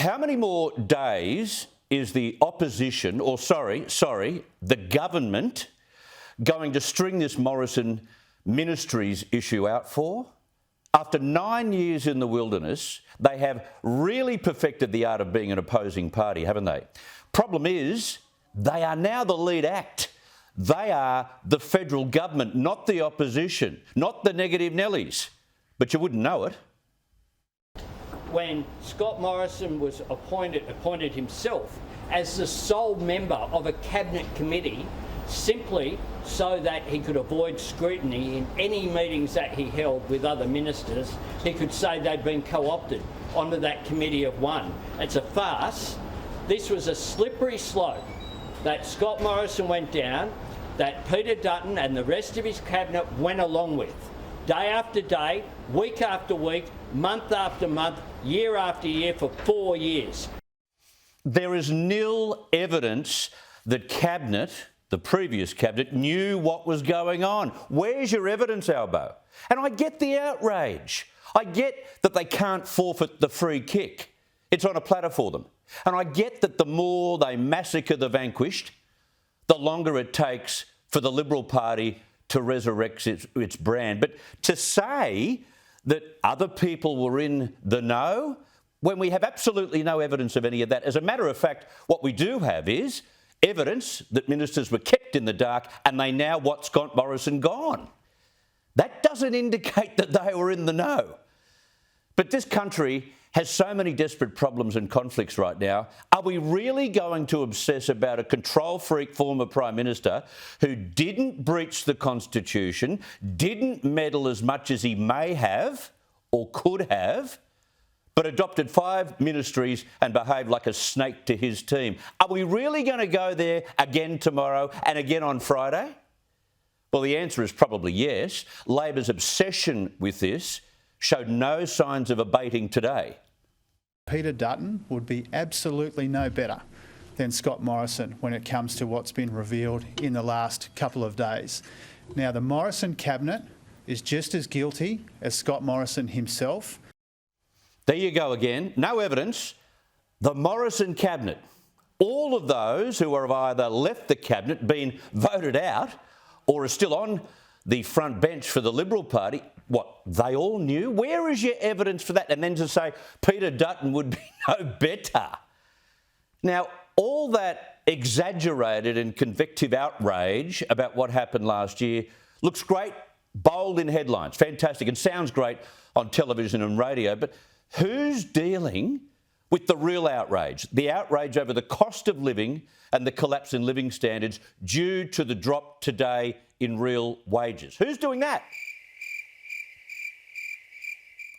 How many more days is the opposition, or the government, going to string this Morrison ministries issue out for? After 9 years in the wilderness, they have really perfected the art of being an opposing party, haven't they? Problem is, they are now the lead act. They are the federal government, not the opposition, not the negative Nellies. But you wouldn't know it. When Scott Morrison was appointed himself as the sole member of a cabinet committee, simply so that he could avoid scrutiny in any meetings that he held with other ministers, he could say they'd been co-opted onto that committee of one. It's a farce. This was a slippery slope that Scott Morrison went down, that Peter Dutton and the rest of his cabinet went along with. Day after day, week after week, month after month, year after year for 4 years. There is nil evidence that Cabinet, the previous Cabinet, knew what was going on. Where's your evidence, Albo? And I get the outrage. I get that they can't forfeit the free kick. It's on a platter for them. And I get that the more they massacre the vanquished, the longer it takes for the Liberal Party to resurrect its brand. But to say that other people were in the know, when we have absolutely no evidence of any of that. As a matter of fact, what we do have is evidence that ministers were kept in the dark and they now want Scott Morrison gone. That doesn't indicate that they were in the know. But this country has so many desperate problems and conflicts right now. Are we really going to obsess about a control freak former Prime Minister who didn't breach the Constitution, didn't meddle as much as he may have or could have, but adopted 5 ministries and behaved like a snake to his team? Are we really going to go there again tomorrow and again on Friday? Well, the answer is probably yes. Labor's obsession with this showed no signs of abating today. Peter Dutton would be absolutely no better than Scott Morrison when it comes to what's been revealed in the last couple of days. Now, the Morrison cabinet is just as guilty as Scott Morrison himself. There you go again. No evidence. The Morrison cabinet. All of those who have either left the cabinet, been voted out, or are still on the front bench for the Liberal Party, what, they all knew? Where is your evidence for that? And then to say Peter Dutton would be no better. Now, all that exaggerated and convictive outrage about what happened last year looks great, bold in headlines, fantastic, and sounds great on television and radio, but who's dealing with the real outrage? The outrage over the cost of living and the collapse in living standards due to the drop today in real wages. Who's doing that?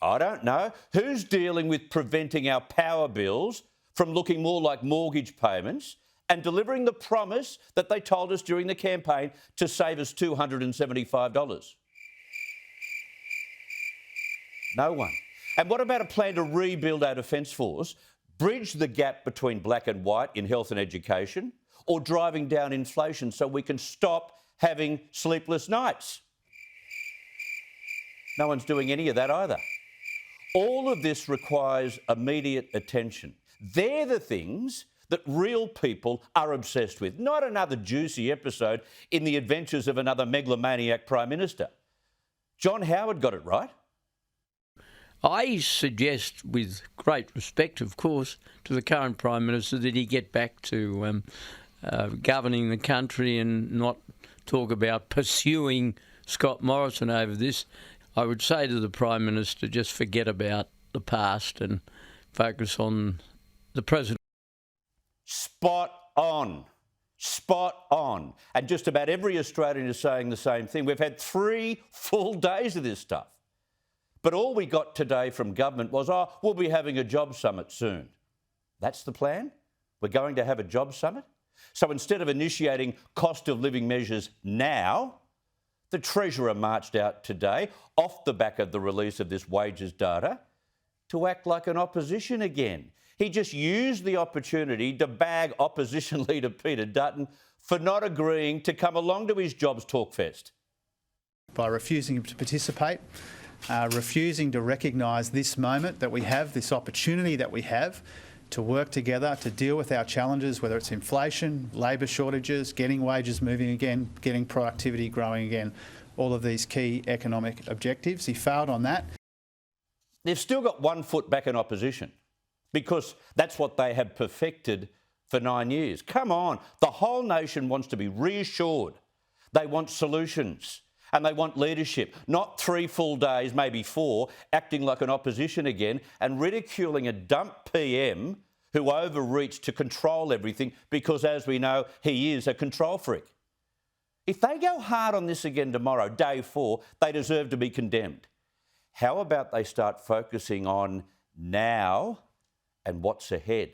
I don't know. Who's dealing with preventing our power bills from looking more like mortgage payments and delivering the promise that they told us during the campaign to save us $275? No one. And what about a plan to rebuild our Defence Force, bridge the gap between black and white in health and education, or driving down inflation so we can stop having sleepless nights? No one's doing any of that either. All of this requires immediate attention. They're the things that real people are obsessed with, not another juicy episode in the adventures of another megalomaniac Prime Minister. John Howard got it right. I suggest, with great respect, of course, to the current Prime Minister, that he get back to governing the country and not talk about pursuing Scott Morrison over this. I would say to the Prime Minister, just forget about the past and focus on the present. Spot on. Spot on. And just about every Australian is saying the same thing. We've had 3 full days of this stuff. But all we got today from government was, we'll be having a job summit soon. That's the plan? We're going to have a job summit? So instead of initiating cost of living measures now, the Treasurer marched out today, off the back of the release of this wages data, to act like an opposition again. He just used the opportunity to bag opposition leader Peter Dutton for not agreeing to come along to his jobs talk fest. By refusing to participate, refusing to recognise this moment that we have, this opportunity that we have to work together to deal with our challenges, whether it's inflation, labour shortages, getting wages moving again, getting productivity growing again, all of these key economic objectives. He failed on that. They've still got one foot back in opposition because that's what they have perfected for 9 years. Come on, the whole nation wants to be reassured. They want solutions and they want leadership, not 3 full days, maybe 4, acting like an opposition again and ridiculing a dump PM who overreached to control everything because, as we know, he is a control freak. If they go hard on this again tomorrow, day 4, they deserve to be condemned. How about they start focusing on now and what's ahead?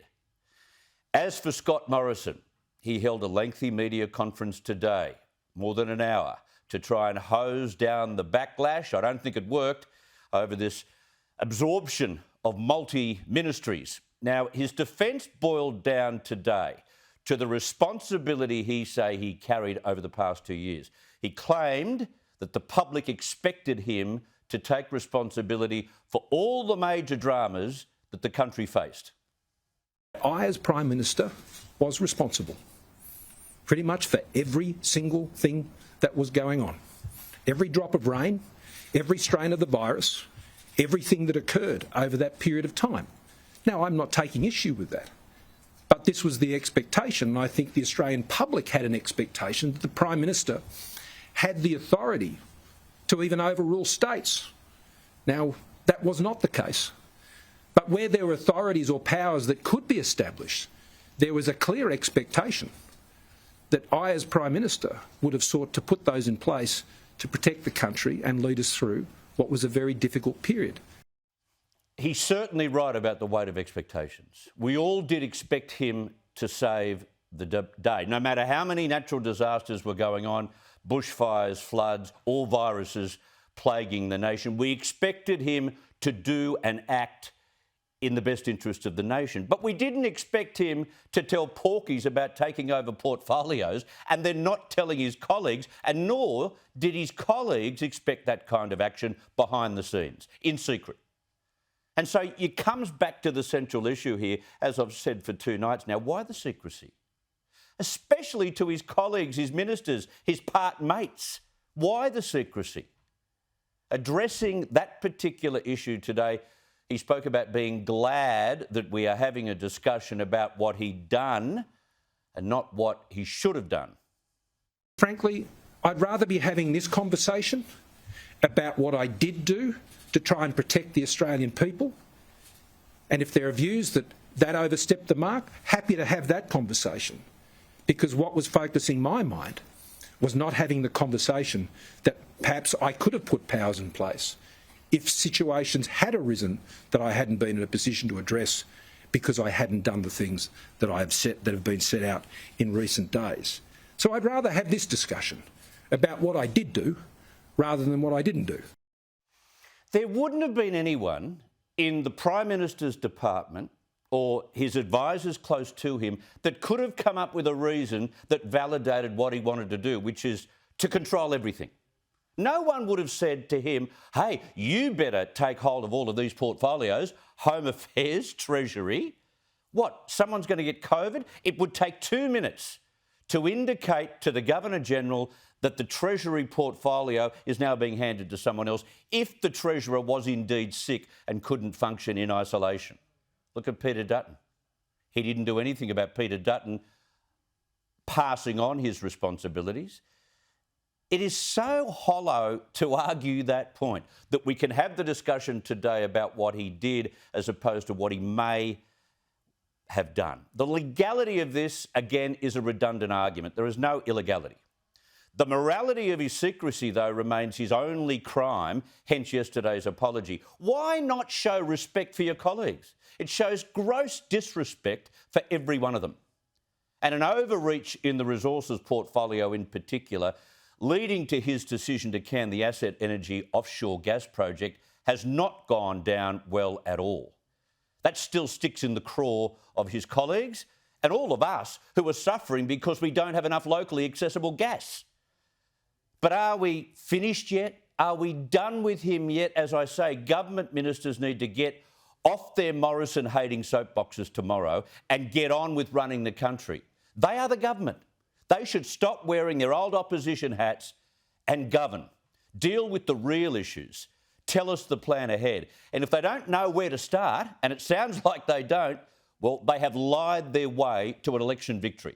As for Scott Morrison, he held a lengthy media conference today, more than an hour, to try and hose down the backlash. I don't think it worked over this absorption of multi-ministries. Now, his defence boiled down today to the responsibility he carried over the past 2 years. He claimed that the public expected him to take responsibility for all the major dramas that the country faced. I, as Prime Minister, was responsible pretty much for every single thing that was going on. Every drop of rain, every strain of the virus, everything that occurred over that period of time. Now, I'm not taking issue with that, but this was the expectation, and I think the Australian public had an expectation that the Prime Minister had the authority to even overrule states. Now, that was not the case. But where there were authorities or powers that could be established, there was a clear expectation that I, as Prime Minister, would have sought to put those in place to protect the country and lead us through what was a very difficult period. He's certainly right about the weight of expectations. We all did expect him to save the day, no matter how many natural disasters were going on, bushfires, floods, all viruses plaguing the nation. We expected him to do and act in the best interest of the nation. But we didn't expect him to tell porkies about taking over portfolios and then not telling his colleagues, and nor did his colleagues expect that kind of action behind the scenes, in secret. And so it comes back to the central issue here, as I've said for 2 nights now. Why the secrecy? Especially to his colleagues, his ministers, his part mates. Why the secrecy? Addressing that particular issue today, he spoke about being glad that we are having a discussion about what he'd done and not what he should have done. Frankly, I'd rather be having this conversation about what I did do to try and protect the Australian people. And if there are views that overstepped the mark, happy to have that conversation. Because what was focusing my mind was not having the conversation that perhaps I could have put powers in place if situations had arisen that I hadn't been in a position to address because I hadn't done the things that have been set out in recent days. So I'd rather have this discussion about what I did do rather than what I didn't do. There wouldn't have been anyone in the Prime Minister's department or his advisors close to him that could have come up with a reason that validated what he wanted to do, which is to control everything. No one would have said to him, hey, you better take hold of all of these portfolios, Home Affairs, Treasury. What, someone's going to get COVID? It would take 2 minutes to indicate to the Governor-General that the Treasury portfolio is now being handed to someone else if the Treasurer was indeed sick and couldn't function in isolation. Look at Peter Dutton. He didn't do anything about Peter Dutton passing on his responsibilities. It is so hollow to argue that point, that we can have the discussion today about what he did as opposed to what he may have done. The legality of this, again, is a redundant argument. There is no illegality. The morality of his secrecy, though, remains his only crime, hence yesterday's apology. Why not show respect for your colleagues? It shows gross disrespect for every one of them. And an overreach in the resources portfolio in particular, leading to his decision to can the Asset Energy offshore gas project, has not gone down well at all. That still sticks in the craw of his colleagues and all of us who are suffering because we don't have enough locally accessible gas. But are we finished yet? Are we done with him yet? As I say, government ministers need to get off their Morrison-hating soapboxes tomorrow and get on with running the country. They are the government. They should stop wearing their old opposition hats and govern. Deal with the real issues. Tell us the plan ahead. And if they don't know where to start, and it sounds like they don't, well, they have lied their way to an election victory.